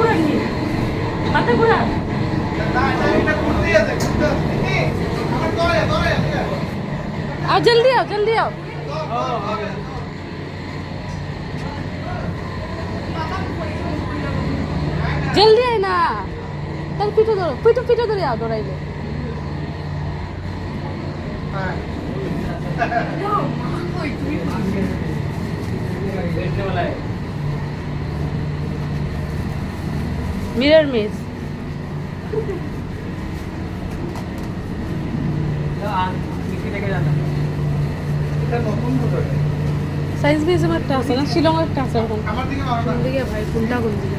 ঘুরা নি মাথা ঘুরা आओ जल्दी आओ जल्दी आए ना तार पिठो धरो पिठो धरे आओ दौड़ाइले मिरर मिस সাইন্স মিউজিয়াম একটা আছে না শিলং একটা আছে এখন কোন দিকে ভাই কোনটা কোন দিকে